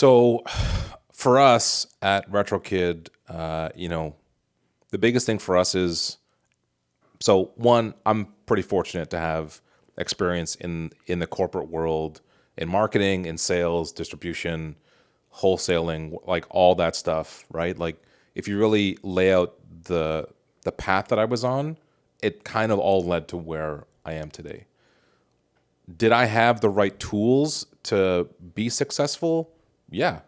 So for us at Retrokid, the biggest thing for us is, so one, I'm pretty fortunate to have experience in the corporate world, in marketing, in sales, distribution, wholesaling, like all that stuff, right? Like if you really lay out the path that I was on, it kind of all led to where I am today. Did I have the right tools to be successful? Yeah,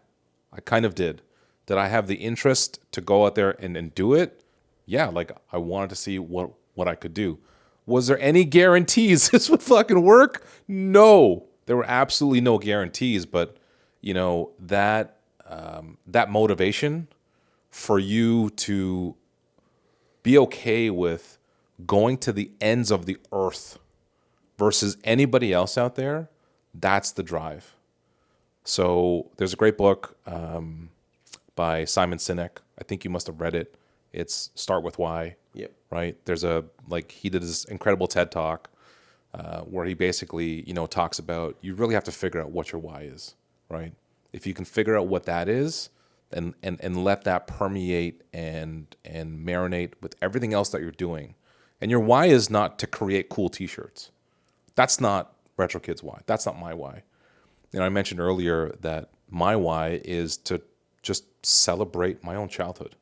I kind of did. Did I have the interest to go out there and do it? Yeah, like I wanted to see what I could do. Was there any guarantees this would fucking work? No, there were absolutely no guarantees. But that motivation for you to be okay with going to the ends of the earth versus anybody else out there, that's the drive. So there's a great book by Simon Sinek. I think you must have read it. It's Start With Why. Yep. Right? He did this incredible TED Talk where he basically, talks about you really have to figure out what your why is, right? If you can figure out what that is and let that permeate and marinate with everything else that you're doing. And your why is not to create cool t-shirts. That's not Retrokid's why. That's not my why. I mentioned earlier that my why is to just celebrate my own childhood.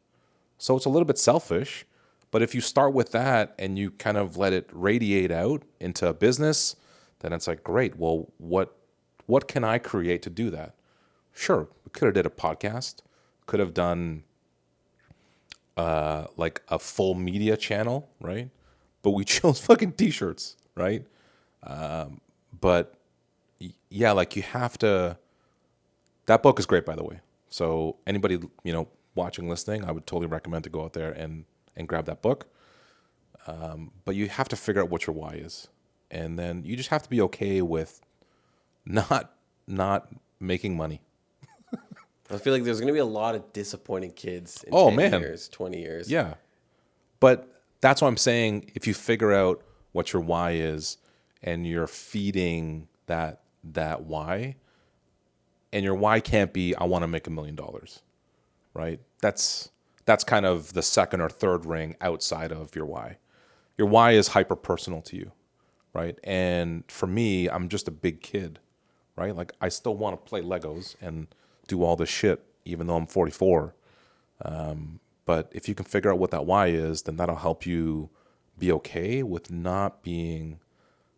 So it's a little bit selfish, but if you start with that and you kind of let it radiate out into a business, then it's like, great, well, what can I create to do that? Sure, we could have did a podcast, could have done like a full media channel, right? But we chose fucking t-shirts, right? But yeah, like you have to, that book is great, by the way. So anybody, watching, listening, I would totally recommend to go out there and grab that book. But you have to figure out what your why is. And then you just have to be okay with not making money. I feel like there's going to be a lot of disappointing kids in 10 years, 20 years. Yeah. But that's what I'm saying. If you figure out what your why is and you're feeding that why, and your why can't be, I want to make $1 million, right? That's kind of the second or third ring outside of your why. Your why is hyper personal to you, right? And for me, I'm just a big kid, right? Like I still want to play Legos and do all this shit, even though I'm 44. But if you can figure out what that why is, then that'll help you be okay with not being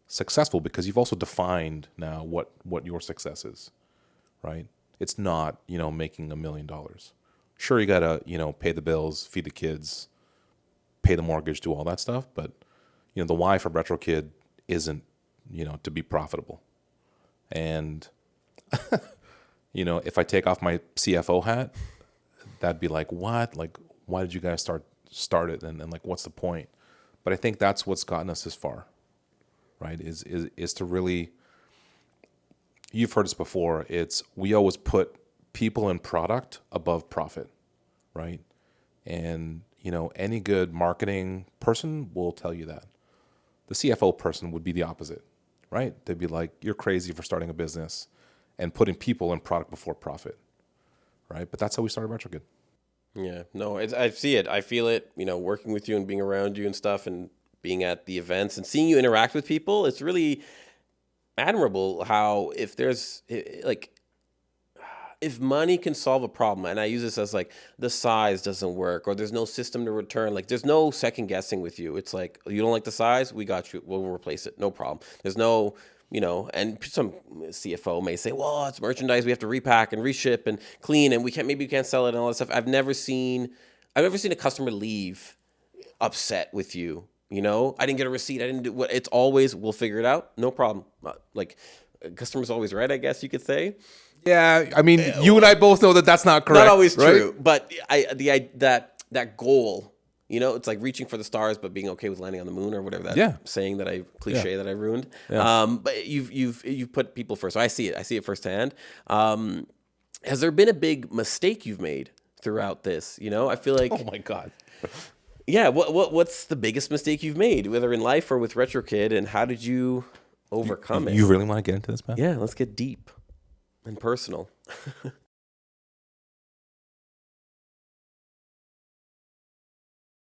successful, because you've also defined now what your success is, right? It's not, making $1 million. Sure, you gotta, pay the bills, feed the kids, pay the mortgage, do all that stuff. But, the why for Retrokid isn't, to be profitable. And, if I take off my CFO hat, that'd be like, what? Like, why did you guys start it? And like, what's the point? But I think that's what's gotten us this far, right? Is to really, you've heard this before. We always put people and product above profit, right? And, any good marketing person will tell you that. The CFO person would be the opposite, right? They'd be like, you're crazy for starting a business and putting people and product before profit, right? But that's how we started Retrokid. Yeah, no, I see it. I feel it, working with you and being around you and stuff and being at the events and seeing you interact with people. It's really admirable how if money can solve a problem, and I use this as like the size doesn't work or there's no system to return, like there's no second guessing with you. It's like, you don't like the size, we got you, we'll replace it, no problem. There's no, and some CFO may say, well, it's merchandise, we have to repack and reship and clean, and we can't sell it and all that stuff. I've never seen a customer leave upset with you. I didn't get a receipt. I didn't do what. It's always, we'll figure it out. No problem. Like, customer's always right, I guess you could say. Yeah, I mean, you and I both know that that's not correct. Not always right? true, but that goal, it's like reaching for the stars, but being okay with landing on the moon or whatever that saying that that I ruined. Yeah. But you've put people first. So I see it firsthand. Has there been a big mistake you've made throughout this? I feel like, oh my God. Yeah, what's the biggest mistake you've made, whether in life or with Retrokid, and how did you overcome it? You really want to get into this, man? Yeah, let's get deep and personal.